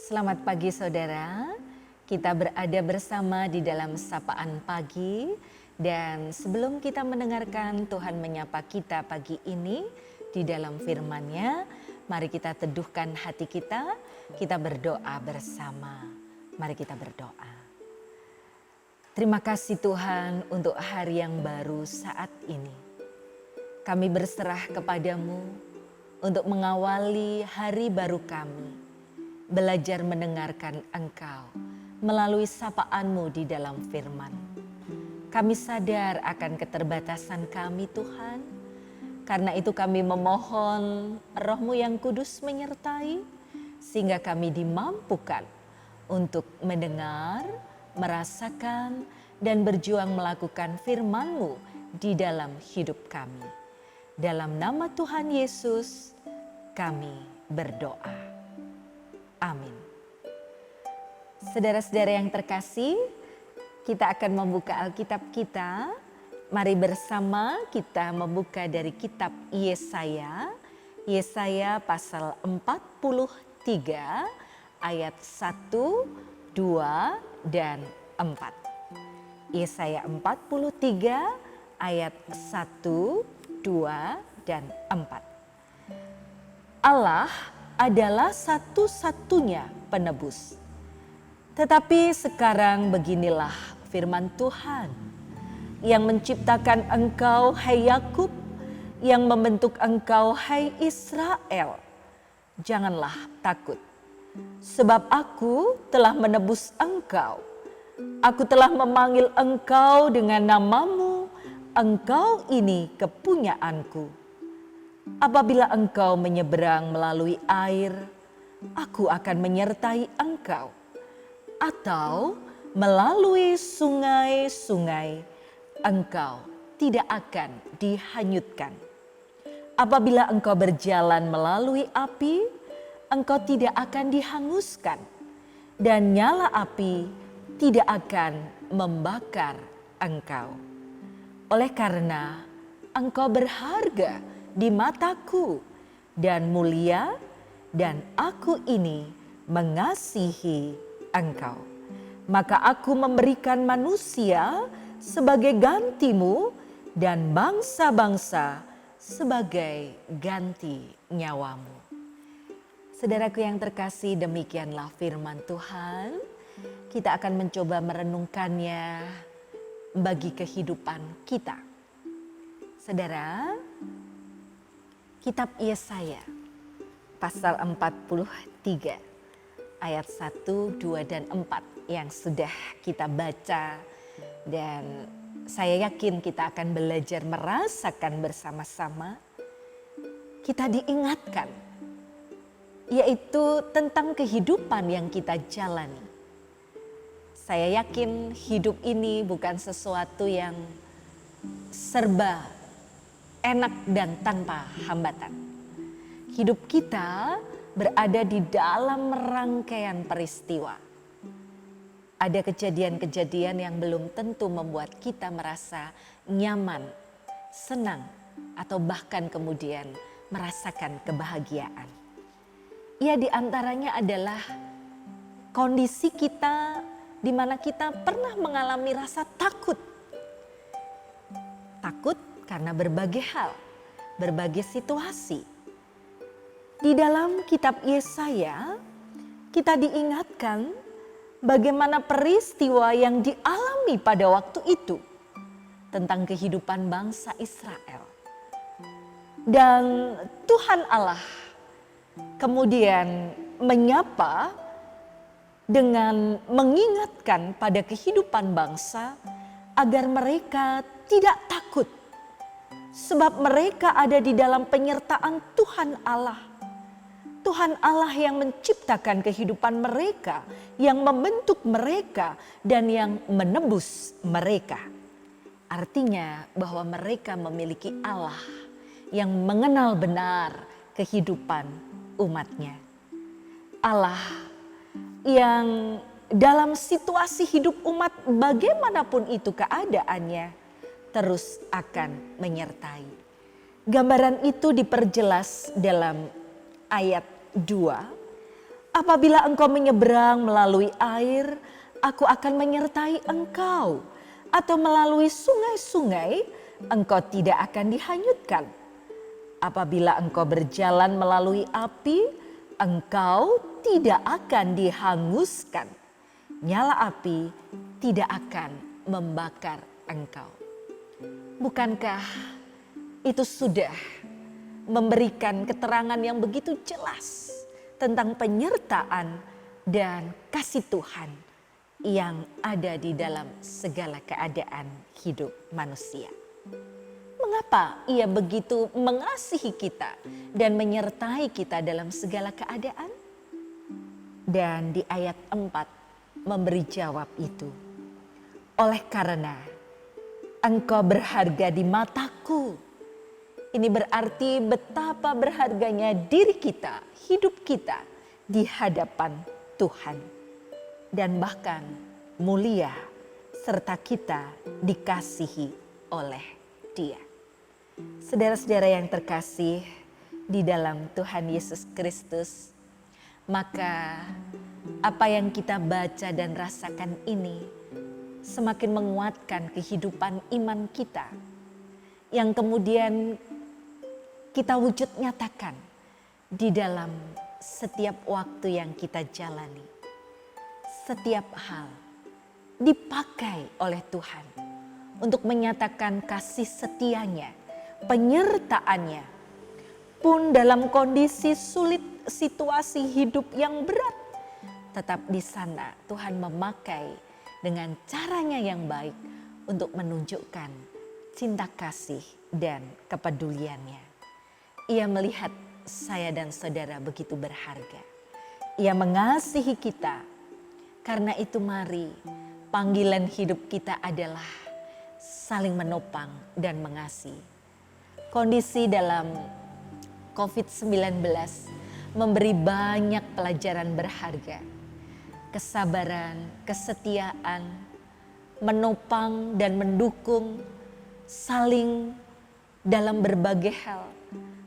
Selamat pagi saudara, kita berada bersama di dalam sapaan pagi dan sebelum kita mendengarkan Tuhan menyapa kita pagi ini di dalam firman-Nya, mari kita teduhkan hati kita berdoa bersama. Mari kita berdoa. Terima kasih Tuhan untuk hari yang baru saat ini. Kami berserah kepadamu untuk mengawali hari baru kami. Belajar mendengarkan Engkau melalui sapaan-Mu di dalam firman. Kami sadar akan keterbatasan kami Tuhan. Karena itu kami memohon Roh-Mu yang kudus menyertai. Sehingga kami dimampukan untuk mendengar, merasakan, dan berjuang melakukan firman-Mu di dalam hidup kami. Dalam nama Tuhan Yesus kami berdoa. Amin. Saudara-saudara yang terkasih, kita akan membuka Alkitab kita. Mari bersama kita membuka dari kitab Yesaya. Yesaya pasal 43 ayat 1, 2, dan 4. Yesaya 43 ayat 1, 2, dan 4. Allah adalah satu-satunya penebus. Tetapi sekarang beginilah firman Tuhan yang menciptakan engkau hai Yakub, yang membentuk engkau hai Israel. Janganlah takut, sebab aku telah menebus engkau. Aku telah memanggil engkau dengan namamu, engkau ini kepunyaanku. Apabila engkau menyeberang melalui air, aku akan menyertai engkau. Atau melalui sungai-sungai, engkau tidak akan dihanyutkan. Apabila engkau berjalan melalui api, engkau tidak akan dihanguskan. Dan nyala api tidak akan membakar engkau. Oleh karena engkau berharga di mataku dan mulia, dan aku ini mengasihi engkau. Maka aku memberikan manusia sebagai gantimu dan bangsa-bangsa sebagai ganti nyawamu. Saudaraku yang terkasih, demikianlah firman Tuhan. Kita akan mencoba merenungkannya bagi kehidupan kita. Saudara, kitab Yesaya pasal 43 ayat 1, 2, dan 4 yang sudah kita baca, dan saya yakin kita akan belajar merasakan bersama-sama. Kita diingatkan yaitu tentang kehidupan yang kita jalani. Saya yakin hidup ini bukan sesuatu yang serba enak dan tanpa hambatan. Hidup kita berada di dalam rangkaian peristiwa. Ada kejadian-kejadian yang belum tentu membuat kita merasa nyaman, senang, atau bahkan kemudian merasakan kebahagiaan. Ya, di antaranya adalah kondisi kita di mana kita pernah mengalami rasa takut. Takut karena berbagai hal, berbagai situasi. Di dalam kitab Yesaya, kita diingatkan bagaimana peristiwa yang dialami pada waktu itu tentang kehidupan bangsa Israel. Dan Tuhan Allah kemudian menyapa dengan mengingatkan pada kehidupan bangsa agar mereka tidak takut. Sebab mereka ada di dalam penyertaan Tuhan Allah. Tuhan Allah yang menciptakan kehidupan mereka, yang membentuk mereka, dan yang menebus mereka. Artinya bahwa mereka memiliki Allah yang mengenal benar kehidupan umatnya. Allah yang dalam situasi hidup umat bagaimanapun itu keadaannya, terus akan menyertai. Gambaran itu diperjelas dalam ayat 2. Apabila engkau menyeberang melalui air, aku akan menyertai engkau. Atau melalui sungai-sungai, engkau tidak akan dihanyutkan. Apabila engkau berjalan melalui api, engkau tidak akan dihanguskan. Nyala api tidak akan membakar engkau. Bukankah itu sudah memberikan keterangan yang begitu jelas tentang penyertaan dan kasih Tuhan yang ada di dalam segala keadaan hidup manusia. Mengapa ia begitu mengasihi kita dan menyertai kita dalam segala keadaan? Dan di ayat 4 memberi jawab itu. Oleh karena engkau berharga di mataku. Ini berarti betapa berharganya diri kita, hidup kita di hadapan Tuhan. Dan bahkan mulia serta kita dikasihi oleh Dia. Saudara-saudara yang terkasih di dalam Tuhan Yesus Kristus, maka apa yang kita baca dan rasakan ini semakin menguatkan kehidupan iman kita, yang kemudian kita wujud nyatakan di dalam setiap waktu yang kita jalani. Setiap hal dipakai oleh Tuhan untuk menyatakan kasih setianya, penyertaannya. Pun dalam kondisi sulit, situasi hidup yang berat, tetap di sana Tuhan memakai dengan caranya yang baik untuk menunjukkan cinta kasih dan kepeduliannya. Ia melihat saya dan saudara begitu berharga. Ia mengasihi kita. Karena itu mari panggilan hidup kita adalah saling menopang dan mengasihi. Kondisi dalam COVID-19 memberi banyak pelajaran berharga. Kesabaran, kesetiaan, menopang dan mendukung, saling dalam berbagai hal,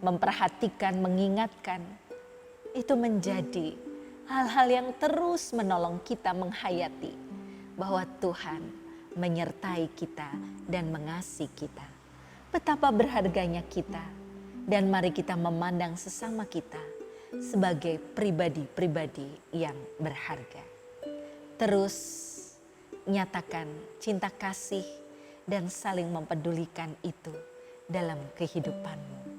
memperhatikan, mengingatkan, itu menjadi hal-hal yang terus menolong kita menghayati bahwa Tuhan menyertai kita dan mengasihi kita. Betapa berharganya kita, dan mari kita memandang sesama kita sebagai pribadi-pribadi yang berharga. Terus nyatakan cinta kasih dan saling mempedulikan itu dalam kehidupanmu.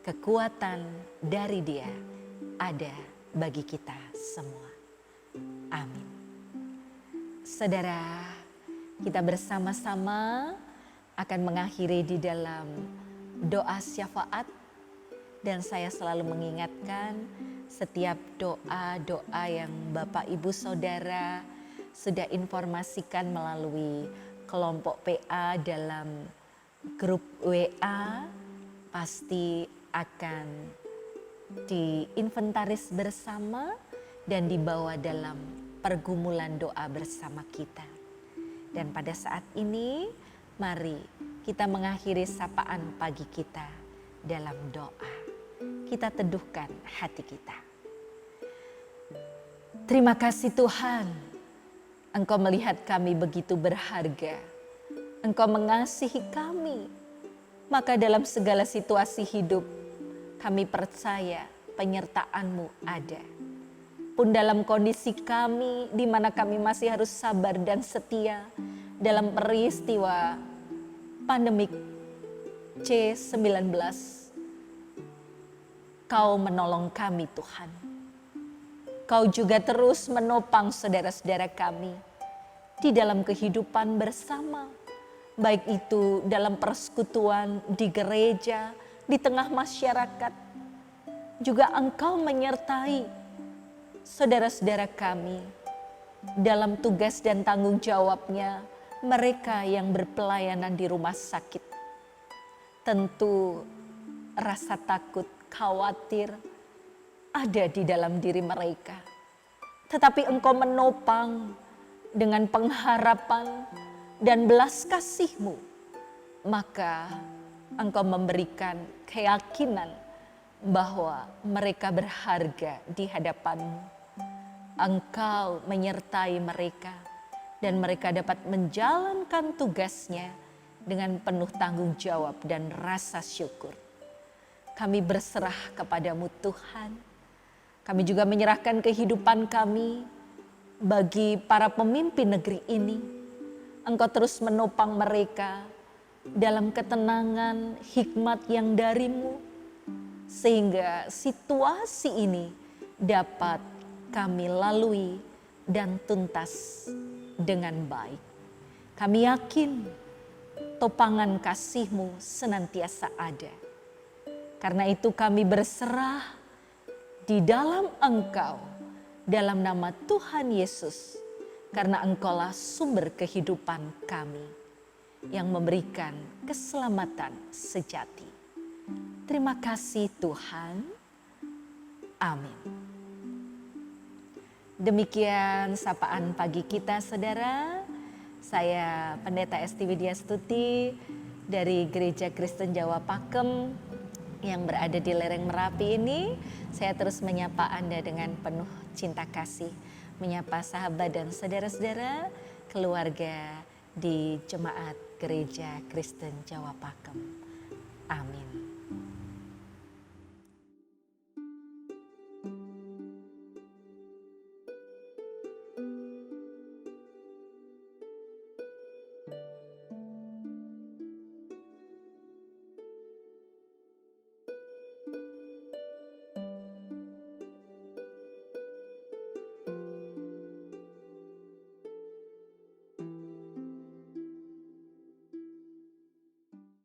Kekuatan dari Dia ada bagi kita semua. Amin. Saudara, kita bersama-sama akan mengakhiri di dalam doa syafaat. Dan saya selalu mengingatkan setiap doa-doa yang Bapak Ibu Saudara sudah informasikan melalui kelompok PA dalam grup WA pasti akan diinventaris bersama dan dibawa dalam pergumulan doa bersama kita. Dan pada saat ini mari kita mengakhiri sapaan pagi kita dalam doa. Kita teduhkan hati kita. Terima kasih Tuhan, Engkau melihat kami begitu berharga. Engkau mengasihi kami. Maka dalam segala situasi hidup, kami percaya penyertaan-Mu ada. Pun dalam kondisi kami di mana kami masih harus sabar dan setia dalam peristiwa pandemik C-19, Kau menolong kami Tuhan. Kau juga terus menopang saudara-saudara kami di dalam kehidupan bersama. Baik itu dalam persekutuan, di gereja, di tengah masyarakat. Juga Engkau menyertai saudara-saudara kami dalam tugas dan tanggung jawabnya, mereka yang berpelayanan di rumah sakit. Tentu rasa takut, khawatir ada di dalam diri mereka. Tetapi Engkau menopang dengan pengharapan dan belas kasih-Mu. Maka Engkau memberikan keyakinan bahwa mereka berharga di hadapan-Mu. Engkau menyertai mereka dan mereka dapat menjalankan tugasnya dengan penuh tanggung jawab dan rasa syukur. Kami berserah kepadamu Tuhan. Kami juga menyerahkan kehidupan kami bagi para pemimpin negeri ini. Engkau terus menopang mereka dalam ketenangan hikmat yang dari-Mu, sehingga situasi ini dapat kami lalui dan tuntas dengan baik. Kami yakin topangan kasih-Mu senantiasa ada. Karena itu kami berserah di dalam Engkau, dalam nama Tuhan Yesus, karena Engkaulah sumber kehidupan kami yang memberikan keselamatan sejati. Terima kasih Tuhan. Amin. Demikian sapaan pagi kita saudara. Saya Pendeta Esti Widya Stuti dari Gereja Kristen Jawa Pakem yang berada di lereng Merapi ini. Saya terus menyapa Anda dengan penuh cinta kasih. Menyapa sahabat dan saudara-saudara keluarga di Jemaat Gereja Kristen Jawa Pakem. Amin.